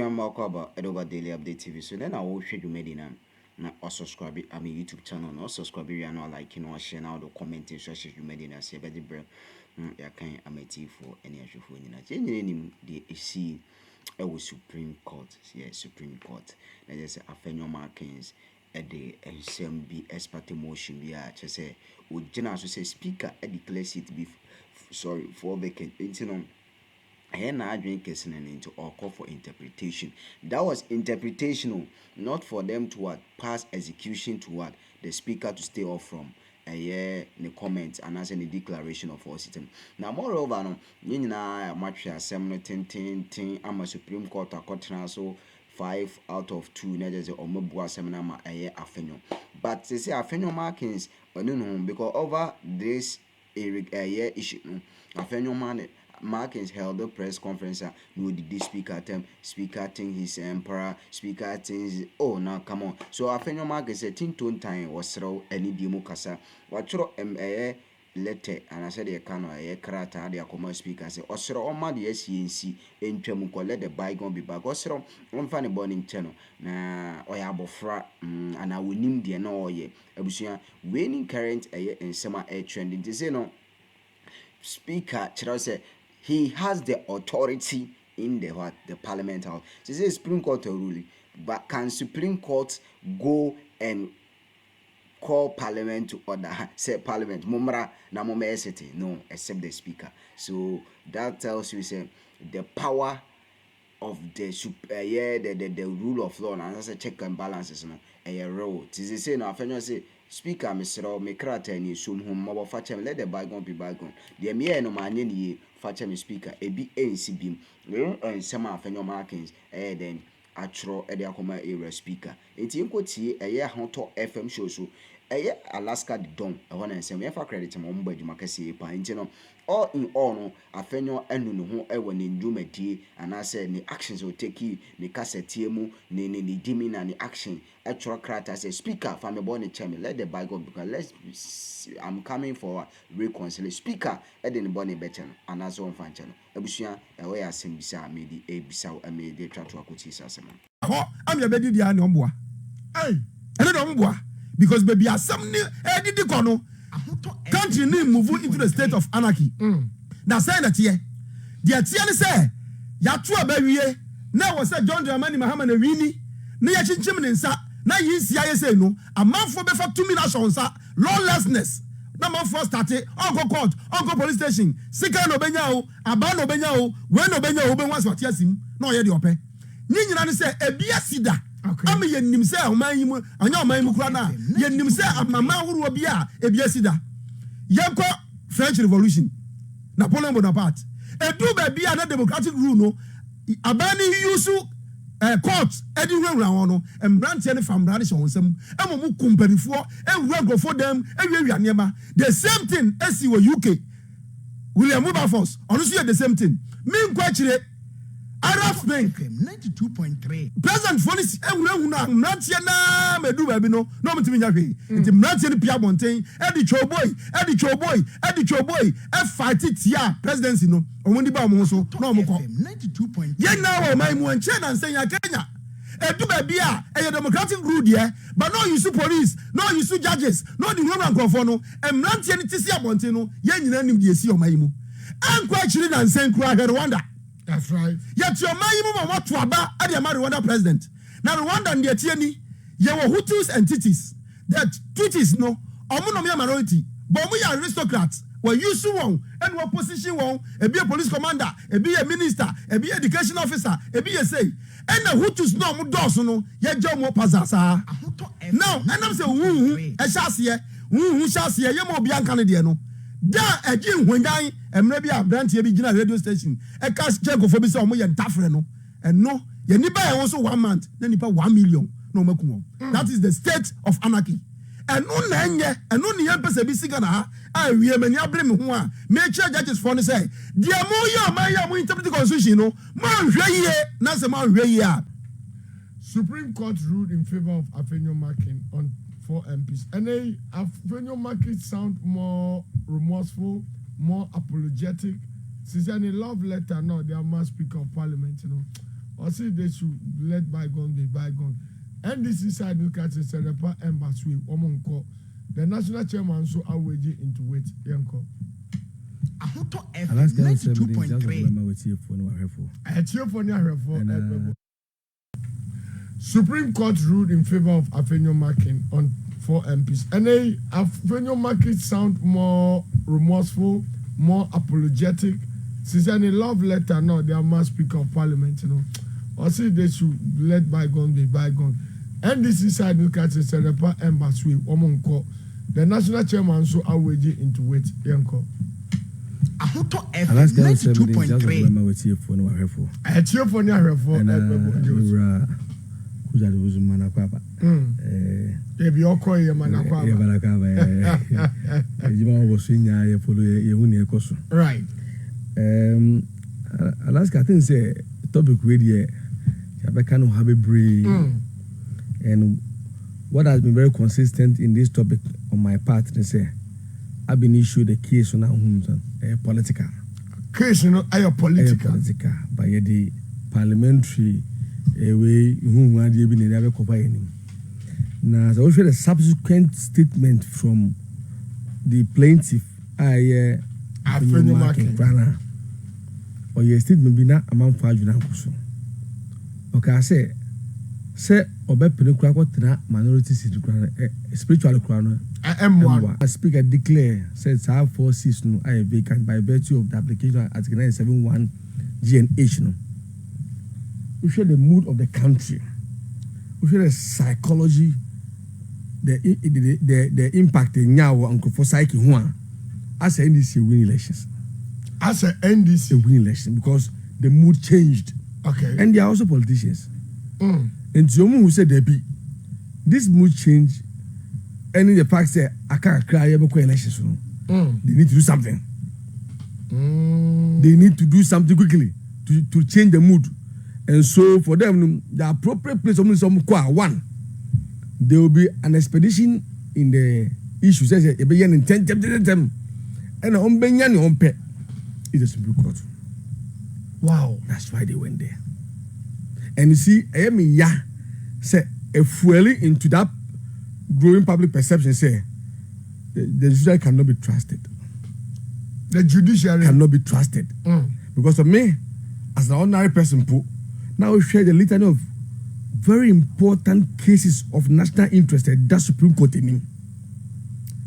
I'm Akroma Edoba Daily Update TV. So then I will share you made in na or subscribe I mean YouTube channel no subscribe you and like you know share now the commenting so share you made in say be the ya kan ameti for any ashufo ni na chenye ni the see e was Supreme Court. Yeah, Supreme Court. Na just Afenyo Markins at the SMB expert motion be a say o general so say speaker e declare it be sorry for vacant. I na drink Kesi into or call for interpretation. That was interpretational, not for them to what pass execution to what the speaker to stay off from. The comments and as any declaration of all system. Now moreover, no, you match assembly ten. I'm a Supreme Court a so 5 out of 2 na just omobua seminar ma Afenyo. But they say Afenyo Markins no because over this issue Afenyo man Markins held a press conference with the speaker term, speaker thing his emperor, speaker things now come on. So Afenyo Markins said tone time was throw any demo kasa. What throw letter and I said the cano krata the Akroma speaker say osro on my SNC in Tremuko let the bygone be back. Osro on funny burning channel na oyabofra and I will name the no ye. Ebusia winning current in summer air trending. They say no speaker Chiro say he has the authority in the Parliament House. This is Supreme Court ruling, but can Supreme Court go and call Parliament to order? Say Parliament, mumra na mumesity. No, except the Speaker. So that tells you say the power of the rule of law and as a check and balances no a role. This say no Afenyo say Speaker Mr. Mekrata ni sum hum mabo fachem let the bygone be bygone. The me no manye ni fachem speaker ebi NC bim. And some Afenyo Markins then atro e de Akroma area speaker. Enti enko tie Honto FM show so Alaska the Don I want to say me for credit mo mba djuma kese pa nti no all in all no Afenyo enu ne ho ewo ne ndwumadie and I say the actions will take you the cassette mu ne dimi na the action actual character say speaker for me born chemi let the bygone because I'm coming for reconciliation speaker e de ne born better and as on fan channel ebusua e we asem bisa me di e bisa o me de twa to akoti sasem ho am ya bedi dia ne omboa eh ene de omboa because baby asem ni edidi kono country ni move into the state of anarchy na say na tie dia tie ne say ya to abawie na wo say John Dramani Mahama na wini na ya chinchim ne nsa na yinsi aye say no amanfo be fa 2 minutes on sa lawlessness na manfo started onko court onko police station sika no benya o aba no benya o we no benya o be wan so asim na oye de ope ni nyina ne say ebia sida am ye nim say oman yi mu anya oman yi mu kura na ye nim say amama huru obi a ebia sida yenko French Revolution Napoleon Bonaparte edu ba bia na democratic rule no abani yusu court edi nwura no embrante ne fambrane se wonsam emomu kumpanifo ewura grofo dem ewiawia niema the same thing esi wo UK William Wilberforce onu so the same thing min kwa chire Arab Spring 92.3 President Fonis ewura mrantie na medu ba bi no no mtimi nya hwe nti mrantie ne pia bonten edi choboy e fight it ya presidency no omudi ba mo so na omko 92.3 ye na wo mai mu enche na nsen ya Kenya edu ba bia e democratic rule there but no use police no use judges no the Roman crofo no mrantie ne tisi abonten no ye nyina nim de esi o mai mu ankwa chiri na nsen kura Rwanda. That's right. Yet your man what to aba at the Rwanda president. Now Rwanda and the Etienne, ye were Hutus and Titis. That Titis no, omonomia minority, but we are aristocrats. Well, you so one and what position one, be a police commander, be a minister, be education officer, be a say. And the Hutus no mudosono, ye jomo pazasa. Now, and I'm saying, a chassis, chassis, ye mo bianca no. Da again when guy and maybe a brand here begin radio station. A cash check for me some and tafreno. And no, you need buy also 1 month, then you pay 1 million. No makumo. That is the state of anarchy. And no nanya, and no near person be sigana. I we many blame who make sure judges for the say. Dear Moya, my interpret the constitution, no man, not a man, Supreme Court ruled in favor of Afenyo Markins on 4 MPs. And they Afenyo Markins sound more remorseful, more apologetic. Since any love letter, no, they are mass speaker of Parliament, or say they should let bygone be bygone. NDC side look at it, Senator Embassy, Omonko. The national chairman so away into wait, Yanko. Ahoto FM 92.3. Supreme Court ruled in favor of Afenyo Markins on 4 MPs. And Afenyo Markins sound more remorseful, more apologetic. Since any love letter, no, they are mass speaker of Parliament, you know. Or say they should let bygone be bygone. NDC side look at it, Senator Embassy, Omonko. The national chairman so away into wait, Yanko. Ahoto FM 92.3. I cheer for if you're calling your man, right. Alaska, I think say topic radio. I can have a break, and what has been very consistent in this topic on my part is say I've been issued a case on our homes, political case, you know, I political, by the parliamentary way whom I have been never covering. Now, I also a subsequent statement from the plaintiff. Afenyo Markins. Or your statement be not among 5 years. Okay, I say Obe Penukra minority spiritual crown. M1. A speaker declare says our 4 seats no I vacant by virtue of the application at 971 GNH. No. We share the mood of the country. We share the psychology, the impact in Nyawo and for psyche one. As a NDC win elections. As a NDC win election because the mood changed. Okay. And they are also politicians. And Jomu who said there be this mood change, and in the fact that I can't cry about elections. They need to do something. They need to do something quickly to change the mood. And so for them, the appropriate place of one, there will be an expedition in the issue. Says a billion in 10 and on Benyan on pet is a Supreme Court. Wow. That's why they went there. And you see, say a fueling into that growing public perception, say the judiciary cannot be trusted. The judiciary cannot be trusted. Because of me, as an ordinary person, now we share the litany of very important cases of national interest at that Supreme Court in him.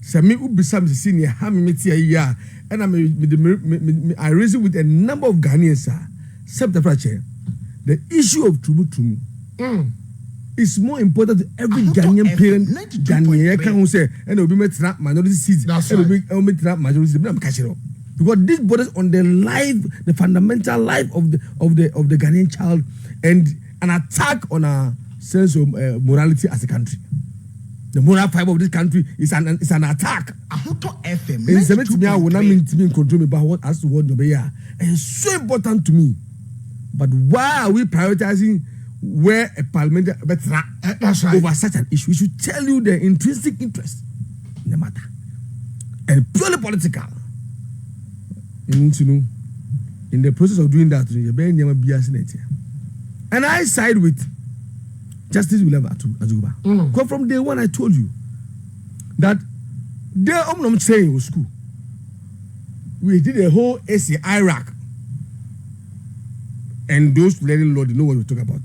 So me who be some senior and I reason with a number of Ghanaians, the issue of Tumu is more important to every Ghanaian parent Ghanaian can say and will be met minority seats. That's right. Majority seats. Because this borders on the life, the fundamental life of the Ghanaian child, and an attack on our sense of morality as a country. The moral fiber of this country is an attack. Ahoto FM. And it's me I will not mean to be in control about what as to what the and it's so important to me. But why are we prioritizing where a parliamentary that's right. over such an issue? We should tell you the intrinsic interest in the matter. And purely political. In the process of doing that, and I side with Justice William Ajuba. Because from day one, I told you that they saying was school. We did a whole essay Iraq, and those learning law, they know what we talk about.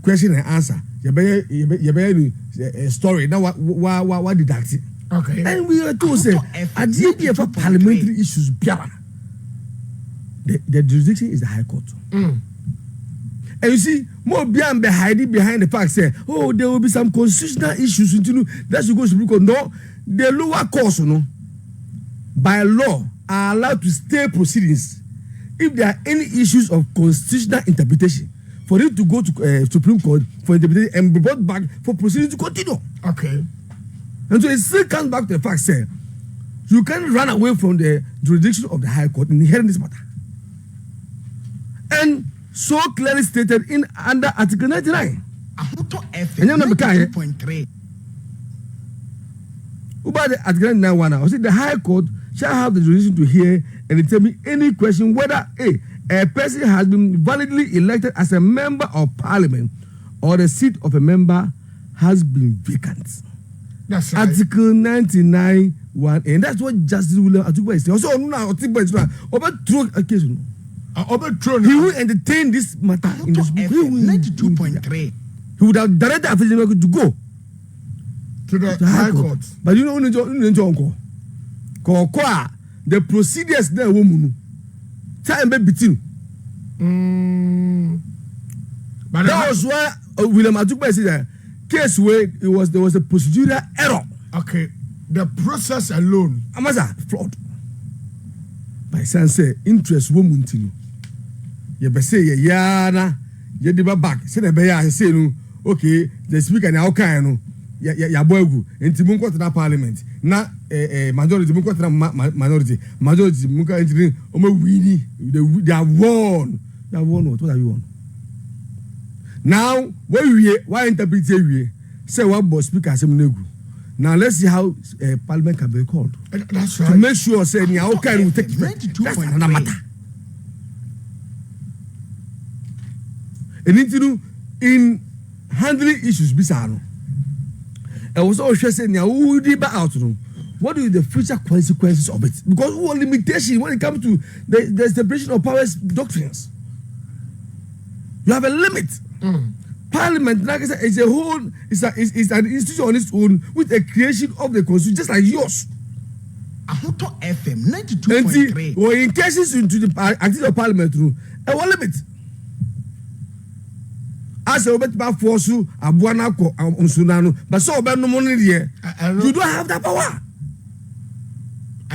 Question and answer. A story. Now what deduct it? Okay. And we are told say at the end of parliamentary issues, the jurisdiction is the High Court. And you see, more behind the fact say, oh, there will be some constitutional issues. That should go to Supreme Court. No, the lower courts, by law, are allowed to stay proceedings if there are any issues of constitutional interpretation. For it to go to Supreme Court for interpretation and be brought back for proceedings to continue. Okay. And so it still comes back to the fact, say, you can't run away from the jurisdiction of the High Court in hearing this matter. And so clearly stated in under Article 99. Ahoto FM 92.3. About the Article 99 I said the High Court shall have the jurisdiction to hear and determine any question whether a a person has been validly elected as a member of parliament or the seat of a member has been vacant. That's right. Article 99 1, and that's what Justice William Atuba is saying. Also, he will entertain this matter in the 92.3. He would have directed Afenyo to go to the High Court. But you know, the procedures there, woman, time between. But That was why William Atuba said that case where there was a procedural error. okay, the process alone. Amasa fraud. By sense interest woman to you. You be say yana you deba back. Say the beya say no. Okay, the speaker now kind no. Ya boygu. Enti mun kwata na parliament. Na majority mun kwata na minority. Majority mun ka enti o me wini. They have won. They have won what? What have you won? Now, why interpret we? Say what boss speaker say negu. Now let's see how parliament can be called. That's right. To make sure say ni how can we take effect. That's another matter. And in handling issues bisano. And was also saying now who did out no. What is the future consequences of it? Because what limitation when it comes to the separation of powers doctrines. You have a limit. Parliament, like I said, is a whole, it's an institution on its own with a creation of the constitution, just like yours. Ahoto FM 92.3. Or in cases into the activity of Parliament, a one limit. As a bit about force, a buanako, sunano, but so about no money here. You don't have that power.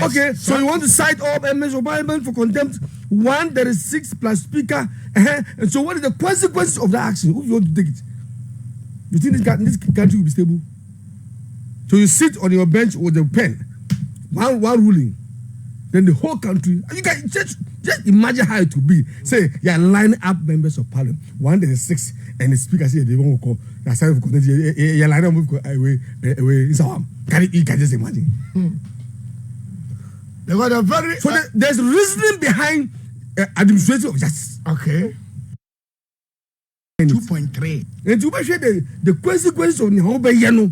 Okay, so you want to cite all members of Parliament for contempt? One, there is 6 plus speaker. And so, what is the consequences of that action? Who you want to take it? You think this country will be stable? So you sit on your bench with a pen, one ruling, then the whole country. You can just imagine how it will be. Say you are lining up members of Parliament. One, there is 6, and the speaker say they won't call. That's how you line up away. You can just imagine. They got a very. So there's reasoning behind administration of justice. Okay. 2.3. And to measure the consequences of the whole Bayano,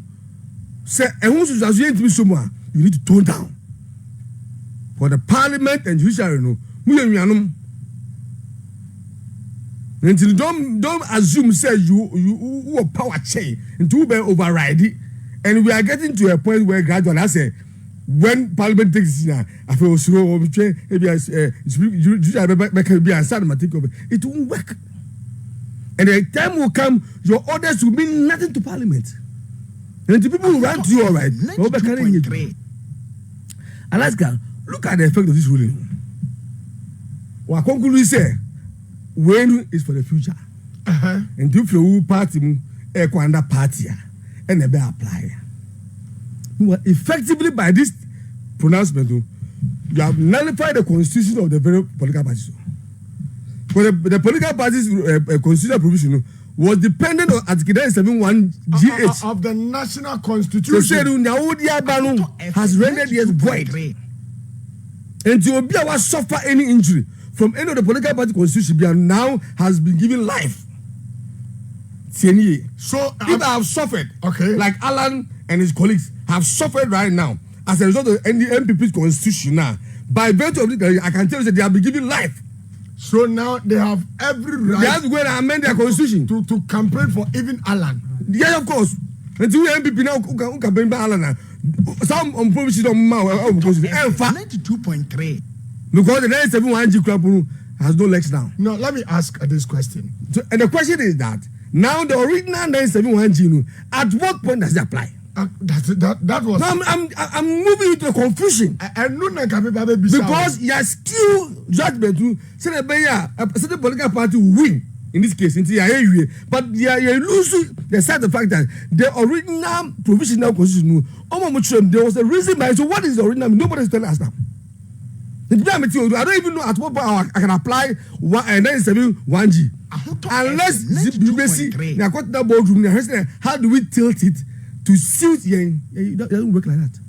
say, and who's associated with someone, you need to tone down. For the Parliament and Judicial, no, and don't assume, say, you are power chain and to be override it. And we are getting to a point where gradually, I say, when Parliament takes it now, I feel so, it won't work. And the time will come, your orders will mean nothing to Parliament. And the people who run to you, all right. Alaska, look at the effect of this ruling. What conclude say, when is for the future. And if you party, under party, and they apply. Effectively, by this pronouncement, you have nullified the constitution of the very political parties. For the political parties' constitutional provision was dependent on Article 971 GH of the national constitution. So said has rendered yes void. And to be able to suffer any injury from any of the political party constitution now has been given life. So if I have suffered, okay, like Alan and his colleagues have suffered right now as a result of the NPP's constitution now, by virtue of it, I can tell you that they have been given life. So now they have every right. They have to go and amend their constitution to campaign for even Alan. Yeah, of course. Until we MPP now who campaign by Alan. Some on promises on 92.3. Because the 971G club has no legs now. No, let me ask this question. So, and the question is that now the original 971G, at what point does it apply? That was. No, I'm moving into a confusion. Because you are still judgment to say that a certain political party will win in this case, but you lose the side of the fact that the original provisional constitution, there was a reason behind. So what is the original? Nobody is telling us now. I don't even know at what point I can apply 971G unless you see the boardroom. How do we tilt it to suit? It doesn't work like that.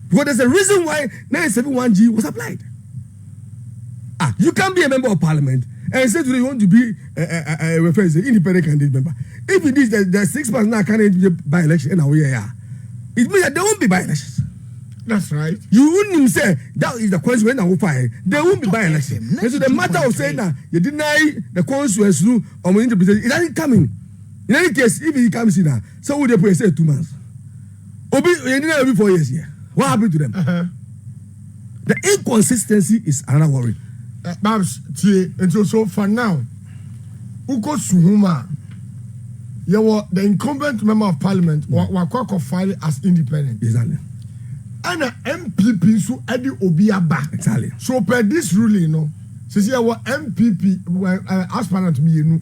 Because there's a reason why 971G was applied. You can't be a member of Parliament and say today you want to be a independent candidate member. If it is the 6 months now can't by election and now it means that there won't be by elections. That's right. You wouldn't say that is the consequence of fire. There won't be by election. And so the matter of saying that you deny the consequence through or interpretation, it doesn't come in. In any case, if it comes in now, so would they put say 2 months? Obi, you didn't every 4 years here. What happened to them? The inconsistency is another worry. Babs, and so for now, Uko Suhuma, you were the incumbent member of parliament, were filed as independent. Exactly. And a MPP so Eddie Obiaba. Exactly. So per this ruling, you know, says you were MPP aspirant me, you know.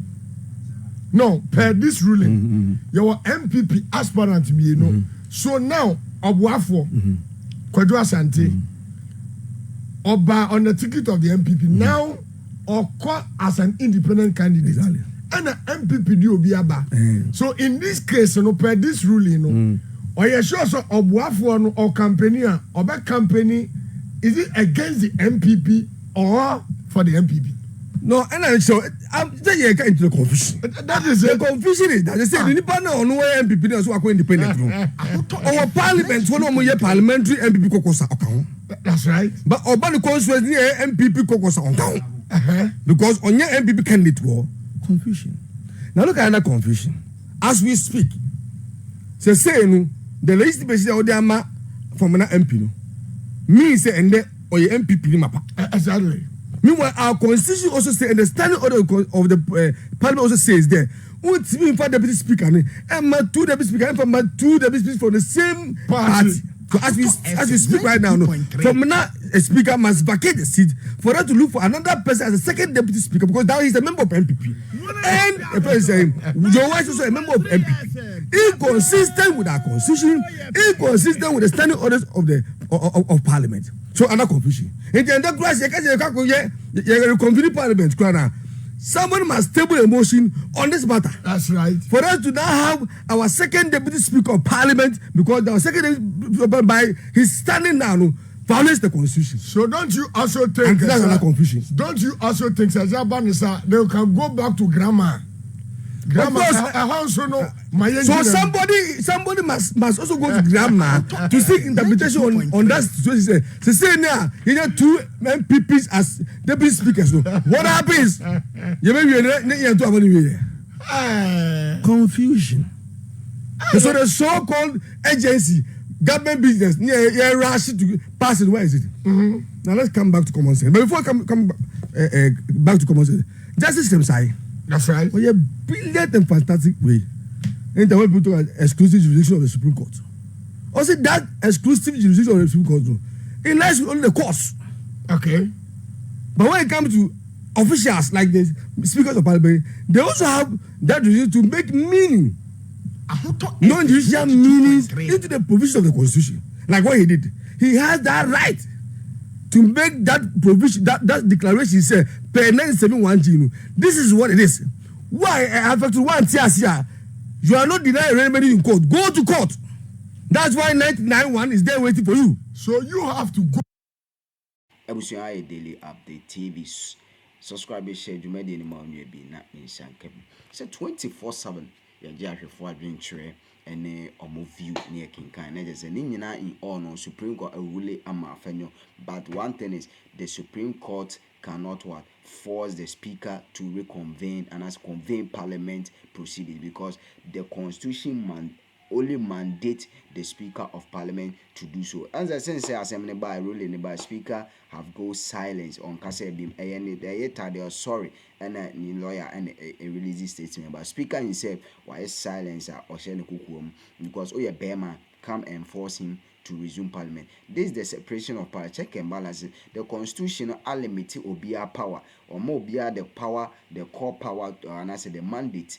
No, per this ruling, you were MPP aspirant me, you know. So now, Obuafo, Kwadwo Asante, Oba on the ticket of the MPP, now or call as an independent candidate. Exactly. And an MPP di Obiaba. So in this case, you know, per this ruling, you know, or you sure so Obuafo or company or back company, is it against the MPP or for the MPP? No, and so I'm saying into the confusion. That is the confusion is that they say the independent on where MPP is who independent. Our parliament, one of parliamentary MPP kokosa account. That's right. But Obama constituency MPP kokosa account. Because on your MPP candidate war confusion. Now look at another confusion. As we speak, say no, the legislative of the ama from an MP no. Me say and there or your MPP mapa. Exactly. Meanwhile, our constitution also says, and the standing order of the parliament also says there, what's mean for deputy speaker, and my 2 deputy speaker, and from my 2 deputy speakers from the same party. So as we speak right now, no, from now a speaker must vacate the seat for her to look for another person as a second deputy speaker because now he's a member of MPP. And the president, your wife is also a member of MPP. Inconsistent with our constitution, inconsistent with the standing orders of the of parliament. So another confusion. In the end of class, you convene parliament. Someone must table a motion on this matter. That's right. For us to now have our second deputy speaker of parliament, because our second deputy speaker by his standing now violates the constitution. So don't you also think that's another confusion? Don't you also think they can go back to grammar? Grammar. So somebody must also go to grammar to seek interpretation on that situation. So say now you have 2 MPPs as deputy speakers. What happens? You maybe confusion. So the so-called agency, government business, rush to pass it. Where is it? Now let's come back to common sense. But before I come back to common sense, justice system side. That's right. But a brilliant and fantastic way. And the way people talk about exclusive jurisdiction of the Supreme Court. Also, that exclusive jurisdiction of the Supreme Court, it lies with only the courts. Okay. But when it comes to officials like the speakers of parliament, they also have that jurisdiction to make meaning, non-judicial meanings into the provisions of the Constitution. Like what he did. He has that right to make that provision, that declaration. He said, per 971G, this is what it is. Why? After one TSR, you are not denying remedy in court. Go to court. That's why 991 is there waiting for you. So you have to go. Ebusuya daily update TV. Subscribe, share, you made any more be not in Sankem. Say 24/7. You just for adventure and omo view near King Kind. There's an Indiana in honor Supreme Court a ruling Afenyo. But one thing is the Supreme Court cannot force the speaker to reconvene and as convene parliament proceedings because the constitution only mandate the speaker of parliament to do so. As I say, assembly by ruling by speaker have go silence on Kesi beam they are sorry and a lawyer and a release statement. But speaker himself why silence or share because yeah Bema come and force him to resume parliament. This is the separation of power, check and balance. The constitution limit obia power or more obia the power, the core power, and I say the mandate.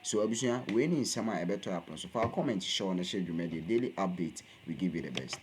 So we need some better happen. So for our comment, show on the schedule media daily update, we give you the best.